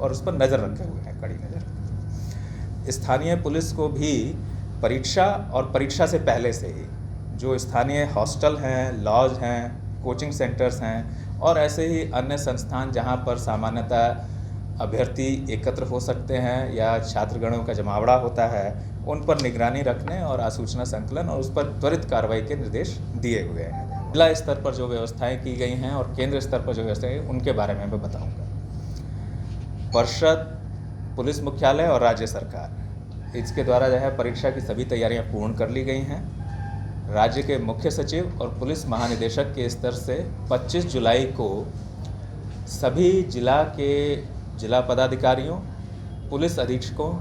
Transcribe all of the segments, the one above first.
और उस पर नज़र रखे हुए हैं, कड़ी नज़र। स्थानीय पुलिस को भी परीक्षा और परीक्षा से पहले से ही जो स्थानीय हॉस्टल हैं, लॉज हैं, कोचिंग सेंटर्स हैं और ऐसे ही अन्य संस्थान जहां पर सामान्यतः अभ्यर्थी एकत्र हो सकते हैं या छात्रगणों का जमावड़ा होता है, उन पर निगरानी रखने और आसूचना संकलन और उस पर त्वरित कार्रवाई के निर्देश दिए हुए हैं। जिला स्तर पर जो व्यवस्थाएं की गई हैं और केंद्र स्तर पर जो व्यवस्थाएं उनके बारे में मैं बताऊंगा। परिषद, पुलिस मुख्यालय और राज्य सरकार इसके द्वारा जो है परीक्षा की सभी तैयारियां पूर्ण कर ली गई हैं। राज्य के मुख्य सचिव और पुलिस महानिदेशक के स्तर से 25 जुलाई को सभी जिला के जिला पदाधिकारियों, पुलिस अधीक्षकों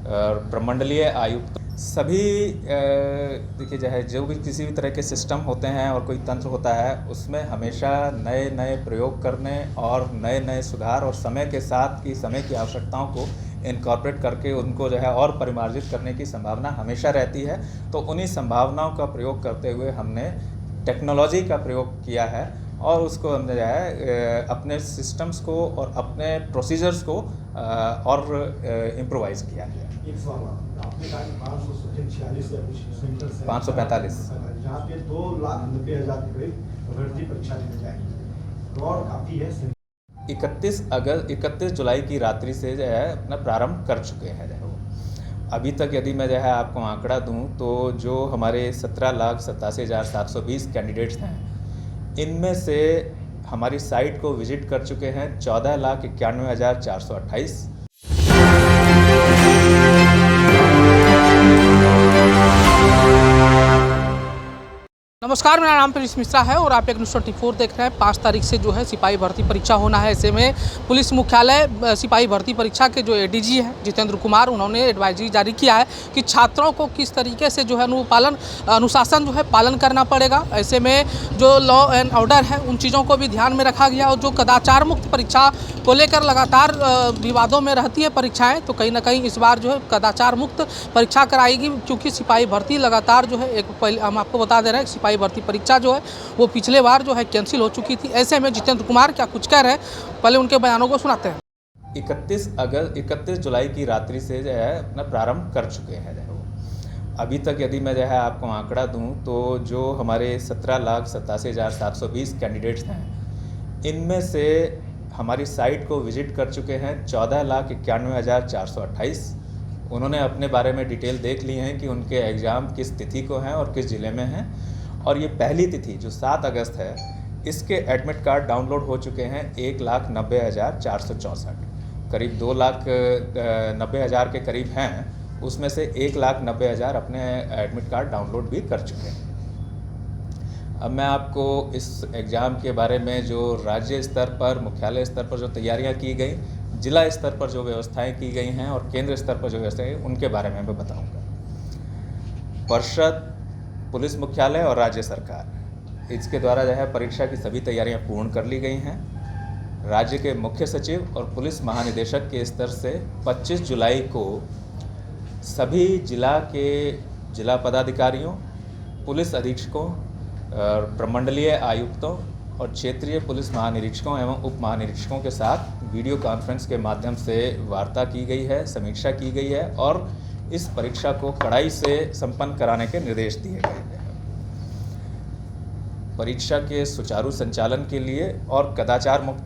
और प्रमंडलीय आयुक्त सभी देखिए चाहे जो भी किसी भी तरह के सिस्टम होते हैं और कोई तंत्र होता है उसमें हमेशा नए नए प्रयोग करने और नए नए सुधार और समय के साथ की समय की आवश्यकताओं को इनकॉर्पोरेट करके उनको जो है और परिमार्जित करने की संभावना हमेशा रहती है। तो उन्हीं संभावनाओं का प्रयोग करते हुए हमने टेक्नोलॉजी का प्रयोग किया है और उसको हमने जो है अपने सिस्टम्स को और अपने प्रोसीजर्स को और इम्प्रोवाइज़ किया है। एक सवाल आपने कहा कि 546 या कुछ सेंटर से 545 जहाँ पे 2,90,000 के करीब अभ्यर्थी परीक्षा देने जाएंगे और काफ़ी है। 31 जुलाई की रात्रि से जो है अपना प्रारंभ कर चुके हैं जो है वो। अभी तक यदि मैं जो है आपको आंकड़ा दूं तो जो हमारे 17,87,720 कैंडिडेट्स हैं, इनमें से हमारी साइट को विजिट कर चुके हैं 14,91,428। नमस्कार, मेरा नाम प्रिंस मिश्रा है और आप एक न्यूज़ 24 देख रहे हैं। 5 तारीख से जो है सिपाही भर्ती परीक्षा होना है। ऐसे में पुलिस मुख्यालय सिपाही भर्ती परीक्षा के जो एडीजी हैं जितेंद्र कुमार, उन्होंने एडवाइजरी जारी किया है कि छात्रों को किस तरीके से जो है अनुशासन जो है पालन करना पड़ेगा। ऐसे में जो लॉ एंड ऑर्डर है उन चीज़ों को भी ध्यान में रखा गया और जो कदाचार मुक्त परीक्षा को लेकर लगातार विवादों में रहती है परीक्षाएँ, तो कहीं ना कहीं इस बार जो है कदाचार मुक्त परीक्षा कराएगी, क्योंकि सिपाही भर्ती लगातार जो है पहले हम आपको बता दे रहे हैं सिपाही भर्ती परीक्षा जो है वो पिछले बार जो है कैंसिल हो चुकी थी। ऐसे में जितेंद्र कुमार क्या कुछ कह रहे हैं, पहले उनके बयानों को सुनाते हैं। 31 जुलाई की रात्रि से जो है अपना प्रारंभ कर चुके हैं जो वो। अभी तक यदि मैं जो है आपको आंकड़ा दूं तो जो हमारे 17,87,720 कैंडिडेट्स हैं, इनमें से हमारी साइट को विजिट कर चुके हैं 14,91,428। उन्होंने अपने बारे में डिटेल देख ली हैं कि उनके एग्ज़ाम किस तिथि को हैं और किस ज़िले में हैं। और ये पहली तिथि जो 7 अगस्त है, इसके एडमिट कार्ड डाउनलोड हो चुके हैं 1,90,464। करीब 2,90,000 के करीब हैं, उसमें से 1,90,000 अपने एडमिट कार्ड डाउनलोड भी कर चुके हैं। अब मैं आपको इस एग्ज़ाम के बारे में जो राज्य स्तर पर, मुख्यालय स्तर पर जो तैयारियां की गई, जिला स्तर पर जो व्यवस्थाएं की गई हैं और केंद्र स्तर पर जो व्यवस्थाएं उनके बारे में मैं बताऊंगा। परिषद, पुलिस मुख्यालय और राज्य सरकार इसके द्वारा जो है परीक्षा की सभी तैयारियां पूर्ण कर ली गई हैं। राज्य के मुख्य सचिव और पुलिस महानिदेशक के स्तर से 25 जुलाई को सभी जिला के जिला पदाधिकारियों, पुलिस अधीक्षकों और प्रमंडलीय आयुक्तों और क्षेत्रीय पुलिस महानिरीक्षकों एवं उप महानिरीक्षकों के साथ वीडियो कॉन्फ्रेंस के माध्यम से वार्ता की गई है, समीक्षा की गई है और इस परीक्षा को कड़ाई से संपन्न कराने के निर्देश दिए गए हैं। परीक्षा के सुचारू संचालन के लिए और कदाचार मुक्त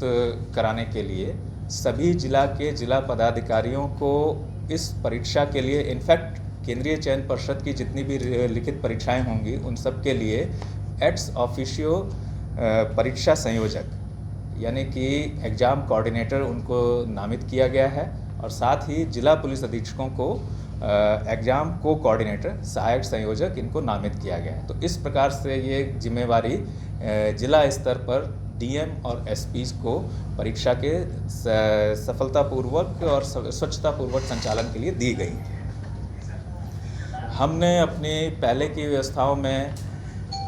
कराने के लिए सभी जिला के जिला पदाधिकारियों को इस परीक्षा के लिए, इनफैक्ट केंद्रीय चयन परिषद की जितनी भी लिखित परीक्षाएं होंगी उन सब के लिए एक्स ऑफिशियो परीक्षा संयोजक यानी कि एग्ज़ाम कोऑर्डिनेटर उनको नामित किया गया है और साथ ही जिला पुलिस अधीक्षकों को एग्ज़ाम को कोऑर्डिनेटर, सहायक संयोजक इनको नामित किया गया है। तो इस प्रकार से ये जिम्मेवारी जिला स्तर पर डीएम और एसपीज को परीक्षा के सफलतापूर्वक और स्वच्छतापूर्वक संचालन के लिए दी गई है। हमने अपनी पहले की व्यवस्थाओं में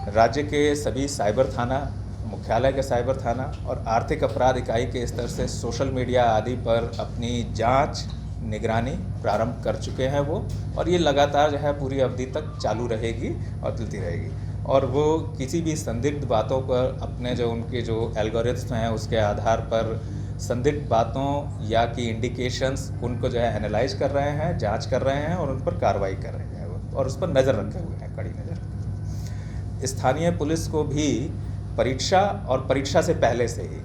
राज्य के सभी साइबर थाना, मुख्यालय के साइबर थाना और आर्थिक अपराध इकाई के स्तर से सोशल मीडिया आदि पर अपनी जांच, निगरानी प्रारंभ कर चुके हैं वो, और ये लगातार जो है पूरी अवधि तक चालू रहेगी और चलती रहेगी। और वो किसी भी संदिग्ध बातों पर अपने जो उनके जो एल्गोरिथ्म हैं उसके आधार पर संदिग्ध बातों या कि इंडिकेशंस उनको जो है एनालाइज कर रहे हैं, जांच कर रहे हैं और उन पर कार्रवाई कर रहे हैं और उस पर नज़र रखे हुए हैं, कड़ी नज़र। स्थानीय पुलिस को भी परीक्षा और परीक्षा से पहले से ही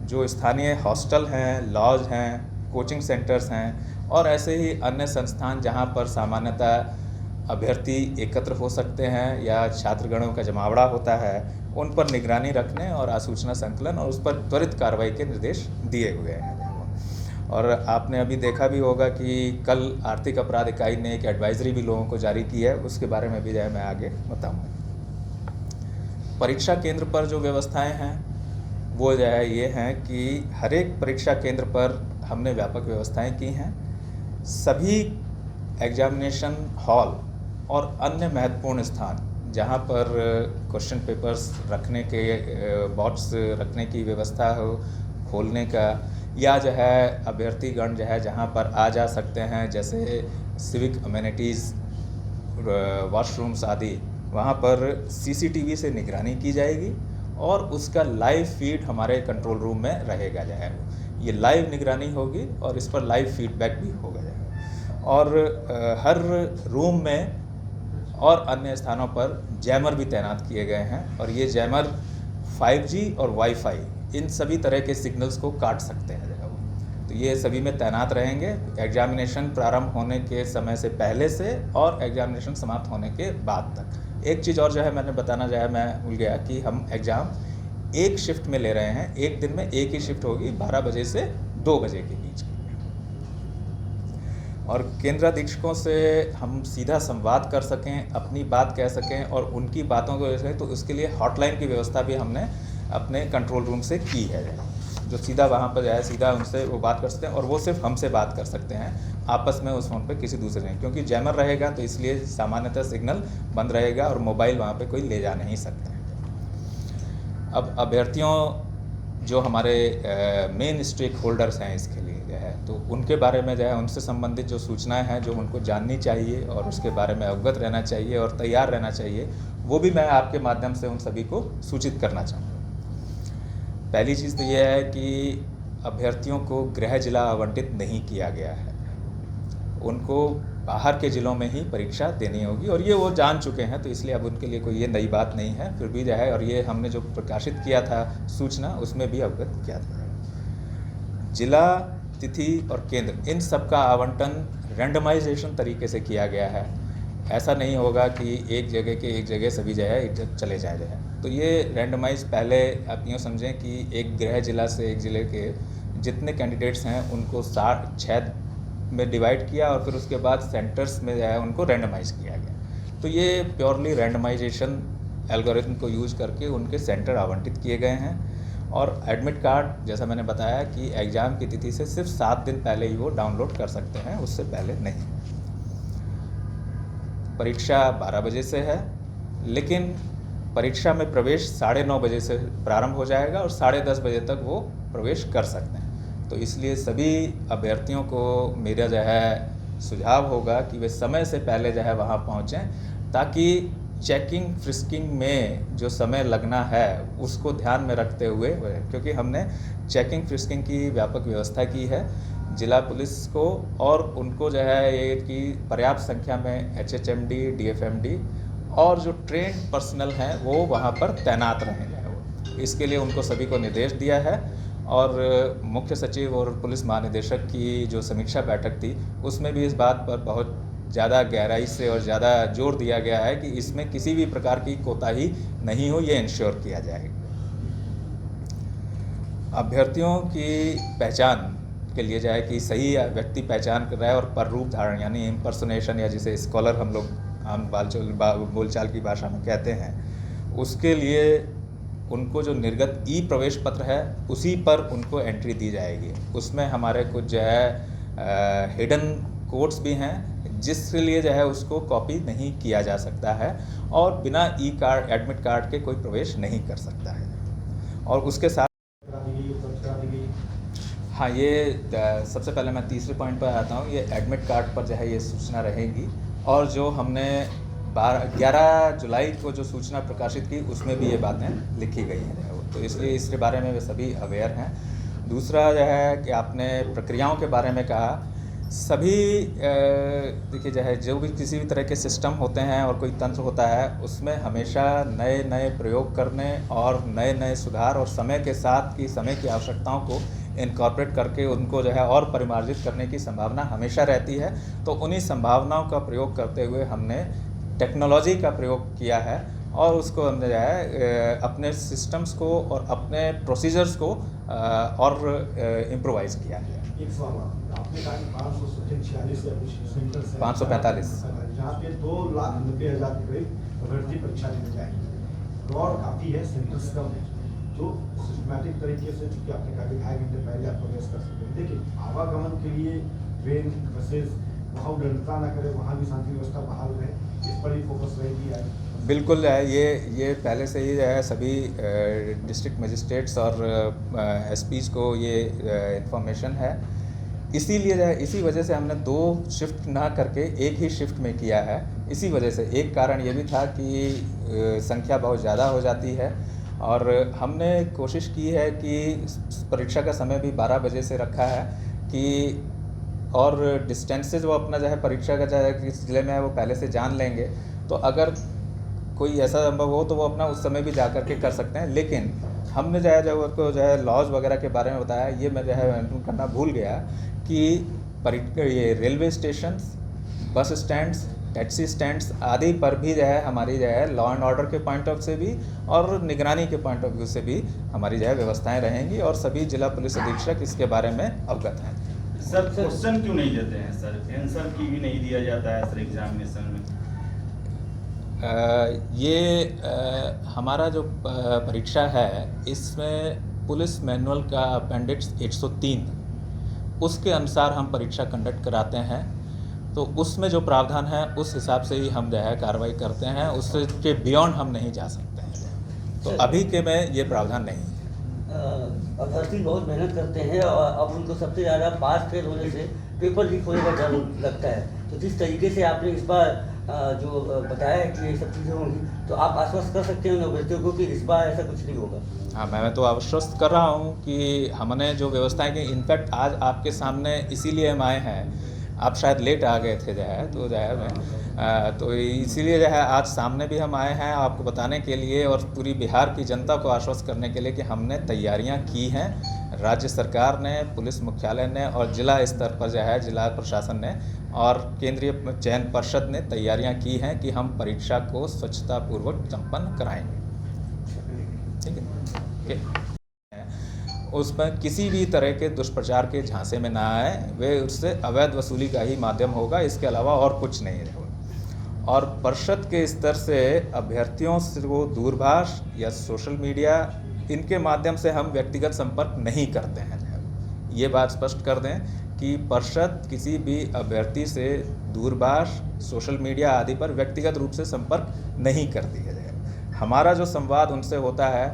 जो स्थानीय हॉस्टल हैं, लॉज हैं, कोचिंग सेंटर्स हैं और ऐसे ही अन्य संस्थान जहां पर सामान्यतः अभ्यर्थी एकत्र हो सकते हैं या छात्रगणों का जमावड़ा होता है, उन पर निगरानी रखने और आसूचना संकलन और उस पर त्वरित कार्रवाई के निर्देश दिए हुए हैं। और आपने अभी देखा भी होगा कि कल आर्थिक अपराध इकाई ने एक एडवाइजरी भी लोगों को जारी की है, उसके बारे में भी जो है मैं आगे बताऊँगा। परीक्षा केंद्र पर जो व्यवस्थाएं हैं वो जो है ये हैं कि हर एक परीक्षा केंद्र पर हमने व्यापक व्यवस्थाएं की हैं। सभी एग्जामिनेशन हॉल और अन्य महत्वपूर्ण स्थान जहां पर क्वेश्चन पेपर्स रखने के बॉक्स रखने की व्यवस्था हो, खोलने का, या जो है अभ्यर्थीगण जो है जहां पर आ जा सकते हैं, जैसे सिविक अमेनिटीज़, वॉशरूम्स आदि, वहाँ पर सीसीटीवी से निगरानी की जाएगी और उसका लाइव फीड हमारे कंट्रोल रूम में रहेगा जो है। ये लाइव निगरानी होगी और इस पर लाइव फीडबैक भी होगा जाएगा। और हर रूम में और अन्य स्थानों पर जैमर भी तैनात किए गए हैं और ये जैमर 5G और वाईफाई इन सभी तरह के सिग्नल्स को काट सकते हैं जगह वो। तो ये सभी में तैनात रहेंगे एग्जामिनेशन प्रारंभ होने के समय से पहले से और एग्जामिनेशन समाप्त होने के बाद तक। एक चीज़ और जो है मैंने बताना जो है मैं भूल गया कि हम एग्ज़ाम एक शिफ्ट में ले रहे हैं। एक दिन में एक ही शिफ्ट होगी 12 बजे से 2 बजे के बीच की। और केंद्राधीक्षकों से हम सीधा संवाद कर सकें, अपनी बात कह सकें और उनकी बातों को जैसे, तो उसके लिए हॉटलाइन की व्यवस्था भी हमने अपने कंट्रोल रूम से की है, जो सीधा वहाँ पर जाए, सीधा उनसे वो बात कर सकते हैं और वो सिर्फ हमसे बात कर सकते हैं, आपस में उस फ़ोन पे किसी दूसरे नहीं, क्योंकि जैमर रहेगा तो इसलिए सामान्यतः सिग्नल बंद रहेगा और मोबाइल वहाँ पे कोई ले जा नहीं सकता है। अब अभ्यर्थियों जो हमारे मेन स्टेक होल्डर्स हैं इसके लिए जो है, तो उनके बारे में जो है उनसे संबंधित जो सूचनाएं हैं जो उनको जाननी चाहिए और उसके बारे में अवगत रहना चाहिए और तैयार रहना चाहिए, वो भी मैं आपके माध्यम से उन सभी को सूचित करना चाहूँगा। पहली चीज़ तो ये है कि अभ्यर्थियों को गृह जिला आवंटित नहीं किया गया है, उनको बाहर के ज़िलों में ही परीक्षा देनी होगी और ये वो जान चुके हैं, तो इसलिए अब उनके लिए कोई ये नई बात नहीं है। फिर भी जो है, और ये हमने जो प्रकाशित किया था सूचना उसमें भी अवगत किया था। जिला, तिथि और केंद्र इन सब का आवंटन रैंडमाइजेशन तरीके से किया गया है। ऐसा नहीं होगा कि एक जगह सभी जगह चले जाए। तो ये रैंडमाइज पहले आप यूँ समझें कि एक गृह जिला से एक ज़िले के जितने कैंडिडेट्स हैं उनको 6 में डिवाइड किया और फिर उसके बाद सेंटर्स में जो है उनको रैंडमाइज़ किया गया। तो ये प्योरली रैंडमाइजेशन एल्गोरिथम को यूज़ करके उनके सेंटर आवंटित किए गए हैं। और एडमिट कार्ड जैसा मैंने बताया कि एग्ज़ाम की तिथि से सिर्फ 7 दिन पहले ही वो डाउनलोड कर सकते हैं, उससे पहले नहीं। परीक्षा 12 बजे से है, लेकिन परीक्षा में प्रवेश 9:30 बजे से प्रारंभ हो जाएगा और 10:30 बजे तक वो प्रवेश कर सकते हैं। तो इसलिए सभी अभ्यर्थियों को मेरा जो है सुझाव होगा कि वे समय से पहले जो है वहाँ पहुँचें, ताकि चेकिंग फ्रिस्किंग में जो समय लगना है उसको ध्यान में रखते हुए, क्योंकि हमने चेकिंग फ्रिस्किंग की व्यापक व्यवस्था की है जिला पुलिस को, और उनको जो है ये कि पर्याप्त संख्या में HHMD, DFMD और जो ट्रेंड पर्सनल हैं वो वहाँ पर तैनात रहेंगे। इसके लिए उनको सभी को निर्देश दिया है और मुख्य सचिव और पुलिस महानिदेशक की जो समीक्षा बैठक थी उसमें भी इस बात पर बहुत ज़्यादा गहराई से और ज़्यादा जोर दिया गया है कि इसमें किसी भी प्रकार की कोताही नहीं हो, ये इंश्योर किया जाएगा। अभ्यर्थियों की पहचान के लिए जाए कि सही व्यक्ति पहचान कर रहा है और पररूप धारण यानी इम्पर्सोनेशन या जिसे स्कॉलर हम लोग आम बोलचाल की भाषा में कहते हैं, उसके लिए उनको जो निर्गत ई प्रवेश पत्र है उसी पर उनको एंट्री दी जाएगी। उसमें हमारे कुछ जो है हिडन कोड्स भी हैं जिसके लिए जो है उसको कॉपी नहीं किया जा सकता है और बिना ई कार्ड एडमिट कार्ड के कोई प्रवेश नहीं कर सकता है। और उसके साथ हाँ, ये सबसे पहले मैं तीसरे पॉइंट पर आता हूँ। ये एडमिट कार्ड पर जो है ये सूचना रहेगी और जो हमने 11 जुलाई को जो सूचना प्रकाशित की उसमें भी ये बातें लिखी गई हैं, तो इसलिए इसके बारे में वे सभी अवेयर हैं। दूसरा जो है कि आपने प्रक्रियाओं के बारे में कहा, सभी देखिए जो है जो भी किसी भी तरह के सिस्टम होते हैं और कोई तंत्र होता है, उसमें हमेशा नए नए प्रयोग करने और नए नए सुधार और समय के साथ की समय की आवश्यकताओं को इनकॉर्पोरेट करके उनको जो है और परिमार्जित करने की संभावना हमेशा रहती है। तो उन्हीं संभावनाओं का प्रयोग करते हुए हमने टेक्नोलॉजी का प्रयोग किया है और उसको हमने जो है अपने सिस्टम्स को और अपने प्रोसीजर्स को और इम्प्रोवाइज़ किया है। एक सवाल आपने कहा कि 546 या कुछ सेंटर्स हैं 545 जहाँ पे 2,90,000 के करीब अभ्यर्थी परीक्षा देने जाएंगे। गौर काफ़ी है, सेंटर्स कम है, तो सिस्टमैटिक तरीके से चूँकि आपने कहा कि 2.5 घंटे पहले आप प्रवेश कर सकते हैं। देखिए आवागमन के लिए ट्रेन बसेज वहाँ उड़ता ना करे, वहाँ भी शांति व्यवस्था बहाल रहे, इस पर ही फोकस रहेगी आज। बिल्कुल है, ये पहले से ही जो है सभी डिस्ट्रिक्ट मजिस्ट्रेट्स और एसपीज को ये इन्फॉर्मेशन है। इसीलिए जो है इसी वजह से हमने 2 शिफ्ट ना करके एक ही शिफ्ट में किया है। इसी वजह से एक कारण ये भी था कि संख्या बहुत ज़्यादा हो जाती है और हमने कोशिश की है कि परीक्षा का समय भी 12 बजे से रखा है कि और डिस्टेंसेज वो अपना जो है परीक्षा का जो है किस ज़िले में है वो पहले से जान लेंगे, तो अगर कोई ऐसा संभव हो तो वो अपना उस समय भी जा कर के कर सकते हैं। लेकिन हमने जो है जब उनको जो है लॉज वगैरह के बारे में बताया, ये मैं जो है मेंशन करना भूल गया कि ये रेलवे स्टेशंस, बस स्टैंड्स, टैक्सी स्टैंड्स आदि पर भी जो है हमारी जो है लॉ एंड ऑर्डर के पॉइंट ऑफ से भी और निगरानी के पॉइंट ऑफ व्यू से भी हमारी जो है व्यवस्थाएँ रहेंगी और सभी जिला पुलिस अधीक्षक इसके बारे में अवगत हैं। सर क्वेश्चन क्यों नहीं देते हैं सर? आंसर की भी नहीं दिया जाता है सर एग्जामिनेशन में। हमारा जो परीक्षा है इसमें पुलिस मैनुअल का अपेंडिक्स 103 उसके अनुसार हम परीक्षा कंडक्ट कराते हैं, तो उसमें जो प्रावधान है उस हिसाब से ही हम जो है कार्रवाई करते हैं, उसके बियॉन्ड हम नहीं जा सकते हैं। तो अभी के में ये प्रावधान नहीं है। अभ्यर्थी बहुत मेहनत करते हैं और अब उनको सबसे ज़्यादा पास फेल होने से पेपर लीक होने का डर लगता है। तो जिस तरीके से आपने इस बार जो बताया है कि ये सब चीज़ें होंगी, तो आप आश्वस्त कर सकते हैं उन अभ्यर्थियों को कि इस बार ऐसा कुछ नहीं होगा? हाँ, मैं तो आश्वस्त कर रहा हूँ कि हमने जो व्यवस्थाएं की, इनफैक्ट आज आपके सामने इसीलिए हम आए हैं, आप शायद लेट आ गए थे जो है, तो जो है तो इसीलिए जो है आज सामने भी हम आए हैं आपको बताने के लिए और पूरी बिहार की जनता को आश्वस्त करने के लिए कि हमने तैयारियां की हैं। राज्य सरकार ने, पुलिस मुख्यालय ने और जिला स्तर पर जो है जिला प्रशासन ने और केंद्रीय चयन परिषद ने तैयारियां की हैं कि हम परीक्षा को स्वच्छतापूर्वक संपन्न कराएंगे। ठीक है, उसमें किसी भी तरह के दुष्प्रचार के झांसे में ना आए, वे उससे अवैध वसूली का ही माध्यम होगा, इसके अलावा और कुछ नहीं रहेगा। और परिषद के स्तर से अभ्यर्थियों से वो दूरभाष या सोशल मीडिया इनके माध्यम से हम व्यक्तिगत संपर्क नहीं करते हैं। ये बात स्पष्ट कर दें कि परिषद किसी भी अभ्यर्थी से दूरभाष, सोशल मीडिया आदि पर व्यक्तिगत रूप से संपर्क नहीं करती है। हमारा जो संवाद उनसे होता है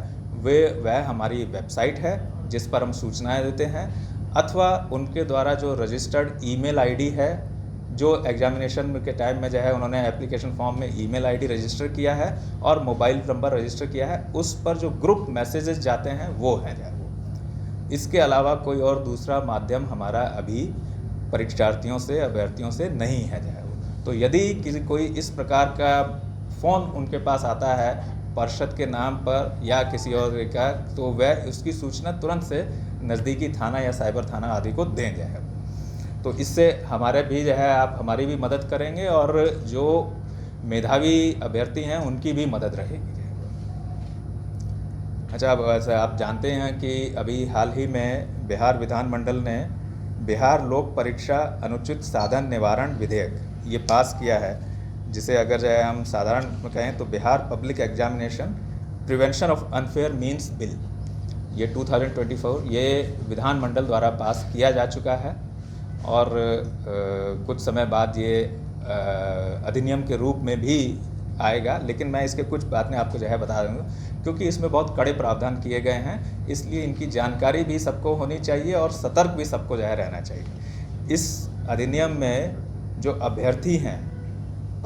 वह हमारी वेबसाइट है जिस पर हम सूचनाएं देते हैं, अथवा उनके द्वारा जो रजिस्टर्ड ईमेल आईडी है, जो एग्जामिनेशन के टाइम में जो है उन्होंने एप्लीकेशन फॉर्म में ईमेल आईडी रजिस्टर किया है और मोबाइल नंबर रजिस्टर किया है, उस पर जो ग्रुप मैसेजेस जाते हैं वो है जो वो। इसके अलावा कोई और दूसरा माध्यम हमारा अभी परीक्षार्थियों से, अभ्यर्थियों से नहीं है जो है वो। तो यदि कोई इस प्रकार का फ़ोन उनके पास आता है परिषद के नाम पर या किसी और का, तो वह उसकी सूचना तुरंत से नज़दीकी थाना या साइबर थाना आदि को दें जाए। तो इससे हमारे भी जो है आप हमारी भी मदद करेंगे और जो मेधावी अभ्यर्थी हैं उनकी भी मदद रहेगी। अच्छा, अब वैसे आप जानते हैं कि अभी हाल ही में बिहार विधानमंडल ने बिहार लोक परीक्षा अनुचित साधन निवारण विधेयक ये पास किया है, जिसे अगर जो है हम साधारण में कहें तो Bihar public examination prevention of unfair means bill, ये 2024 ये विधानमंडल द्वारा पास किया जा चुका है और कुछ समय बाद ये अधिनियम के रूप में भी आएगा। लेकिन मैं इसके कुछ बातें आपको जो है बता दूँगा, क्योंकि इसमें बहुत कड़े प्रावधान किए गए हैं, इसलिए इनकी जानकारी भी सबको होनी चाहिए और सतर्क भी सबको जो है रहना चाहिए। इस अधिनियम में जो अभ्यर्थी हैं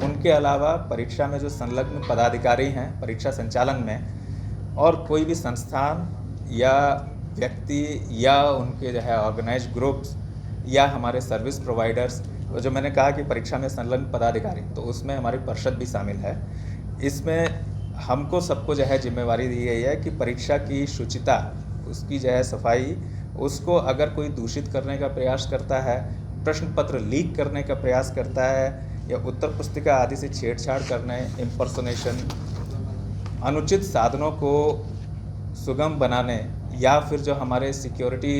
उनके अलावा परीक्षा में जो संलग्न पदाधिकारी हैं परीक्षा संचालन में, और कोई भी संस्थान या व्यक्ति या उनके जो है ऑर्गेनाइज ग्रुप्स या हमारे सर्विस प्रोवाइडर्स, जो मैंने कहा कि परीक्षा में संलग्न पदाधिकारी, तो उसमें हमारी परिषद भी शामिल है। इसमें हमको सबको जो है जिम्मेवारी दी गई है कि परीक्षा की शुचिता, उसकी जो है सफाई, उसको अगर कोई दूषित करने का प्रयास करता है, प्रश्न पत्र लीक करने का प्रयास करता है या उत्तर पुस्तिका आदि से छेड़छाड़ करने, इम्पर्सोनेशन, अनुचित साधनों को सुगम बनाने या फिर जो हमारे सिक्योरिटी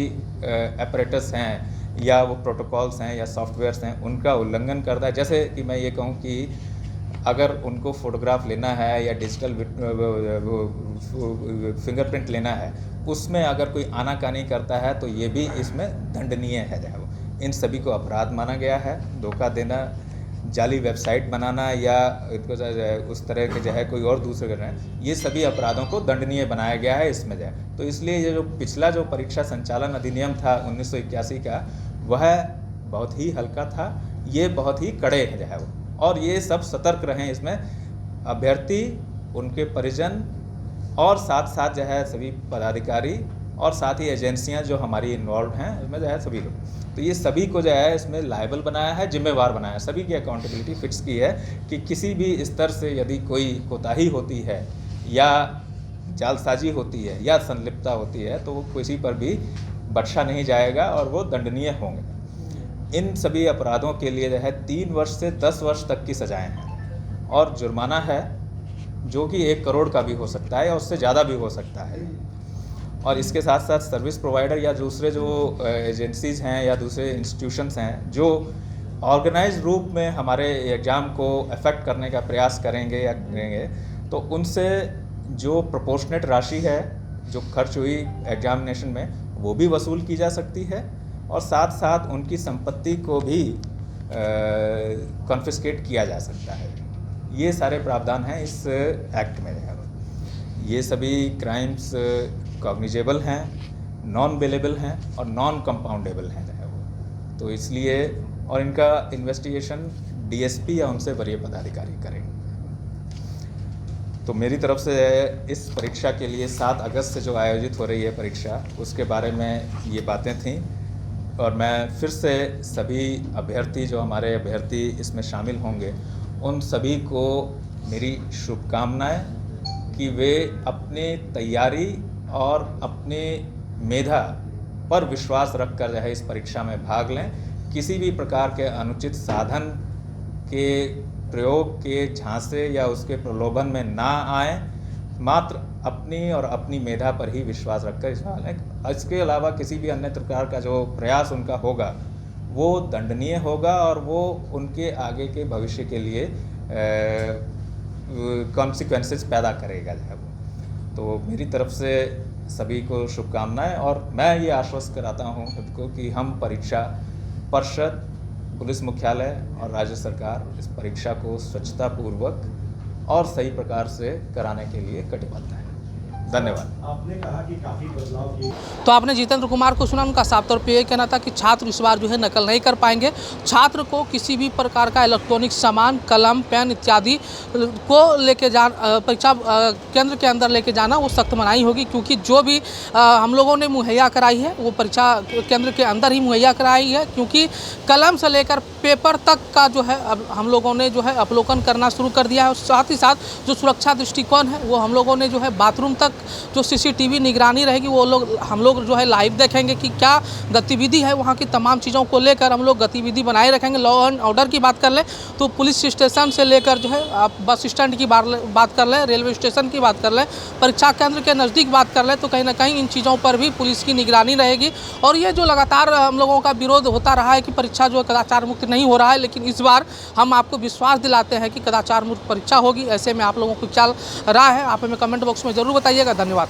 एपरेटस हैं या वो प्रोटोकॉल्स हैं या सॉफ्टवेयर्स हैं उनका उल्लंघन करता है। जैसे कि मैं ये कहूँ कि अगर उनको फ़ोटोग्राफ लेना है या डिजिटल फिंगरप्रिंट लेना है, उसमें अगर कोई आनाकानी करता है तो ये भी इसमें दंडनीय है। जो वो इन सभी को अपराध माना गया है। धोखा देना, जाली वेबसाइट बनाना या इनको उस तरह के जो है कोई और दूसरे कर रहे हैं, ये सभी अपराधों को दंडनीय बनाया गया है इसमें जो है। तो इसलिए ये जो पिछला जो परीक्षा संचालन अधिनियम था 1981 का, वह बहुत ही हल्का था, ये बहुत ही कड़े है जो है वो। और ये सब सतर्क रहें इसमें, अभ्यर्थी, उनके परिजन और साथ साथ जो है सभी पदाधिकारी और साथ ही एजेंसियां जो हमारी इन्वॉल्व हैं उसमें जो है सभी लोग। तो ये सभी को जो है इसमें लायबल बनाया है, जिम्मेवार बनाया है, सभी की अकाउंटेबिलिटी फिक्स की है कि किसी भी स्तर से यदि कोई कोताही होती है या जालसाजी होती है या संलिप्तता होती है तो वो किसी पर भी बख्शा नहीं जाएगा और वो दंडनीय होंगे। इन सभी अपराधों के लिए जो है 3 वर्ष से 10 वर्ष तक की सजाएं हैं और जुर्माना है जो कि 1 करोड़ का भी हो सकता है या उससे ज़्यादा भी हो सकता है। और इसके साथ साथ सर्विस प्रोवाइडर या दूसरे जो एजेंसीज़ हैं या दूसरे इंस्टीट्यूशंस हैं जो ऑर्गेनाइज रूप में हमारे एग्ज़ाम को अफेक्ट करने का प्रयास करेंगे या करेंगे, तो उनसे जो प्रोपोर्शनेट राशि है जो खर्च हुई एग्जामिनेशन में वो भी वसूल की जा सकती है और साथ साथ उनकी संपत्ति को भी कॉन्फिस्केट किया जा सकता है। ये सारे प्रावधान हैं इस एक्ट में। ये सभी क्राइम्स कॉग्निजेबल हैं, नॉन बेलेबल हैं और नॉन कंपाउंडेबल हैं जो है वो। तो इसलिए और इनका इन्वेस्टिगेशन डीएसपी या उनसे वरीय पदाधिकारी करेंगे। तो मेरी तरफ से इस परीक्षा के लिए 7 अगस्त से जो आयोजित हो रही है परीक्षा, उसके बारे में ये बातें थीं और मैं फिर से सभी अभ्यर्थी जो हमारे अभ्यर्थी इसमें शामिल होंगे उन सभी को मेरी शुभकामनाएं कि वे अपने तैयारी और अपने मेधा पर विश्वास रखकर जो है इस परीक्षा में भाग लें। किसी भी प्रकार के अनुचित साधन के प्रयोग के झांसे या उसके प्रलोभन में ना आए, मात्र अपनी और अपनी मेधा पर ही विश्वास रखकर इसमें लें। इसके अलावा किसी भी अन्य प्रकार का जो प्रयास उनका होगा वो दंडनीय होगा और वो उनके आगे के भविष्य के लिए कॉन्सिक्वेंसेस पैदा करेगा जो है वो। तो मेरी तरफ से सभी को शुभकामनाएं और मैं ये आश्वस्त कराता हूँ खुद को कि हम परीक्षा परिषद, पुलिस मुख्यालय और राज्य सरकार इस परीक्षा को स्वच्छतापूर्वक और सही प्रकार से कराने के लिए कटिबद्ध है। धन्यवाद। आपने कहा कि काफी बदलाव किए। तो आपने जितेंद्र कुमार को सुना, उनका साफ तौर पे ये कहना था कि छात्र इस बार जो है नकल नहीं कर पाएंगे। छात्र को किसी भी प्रकार का इलेक्ट्रॉनिक सामान, कलम, पेन इत्यादि को लेके परीक्षा केंद्र के अंदर लेके जाना वो सख्त मनाही होगी, क्योंकि जो भी हम लोगों ने मुहैया कराई है वो परीक्षा केंद्र के अंदर ही मुहैया कराई है। क्योंकि कलम से लेकर पेपर तक का जो है अब हम लोगों ने जो है अवलोकन करना शुरू कर दिया है और साथ ही साथ जो सुरक्षा दृष्टिकोण है वो हम लोगों ने जो है बाथरूम तक जो सीसीटीवी निगरानी रहेगी वो हम लोग जो है लाइव देखेंगे कि क्या गतिविधि है। वहाँ की तमाम चीज़ों को लेकर हम लोग गतिविधि बनाए रखेंगे। लॉ एंड ऑर्डर की बात कर लें तो पुलिस स्टेशन से लेकर जो है आप बस स्टैंड की बात कर लें, रेलवे स्टेशन की बात कर लें, परीक्षा केंद्र के नज़दीक बात कर लें, तो कहीं ना कहीं इन चीज़ों पर भी पुलिस की निगरानी रहेगी। और ये जो लगातार हम लोगों का विरोध होता रहा है कि परीक्षा जो है कदाचार मुक्त नहीं हो रहा है, लेकिन इस बार हम आपको विश्वास दिलाते हैं कि कदाचार मुक्त परीक्षा होगी। ऐसे में आप लोगों को क्या राय है आप हमें कमेंट बॉक्स में ज़रूर बताइएगा। धन्यवाद।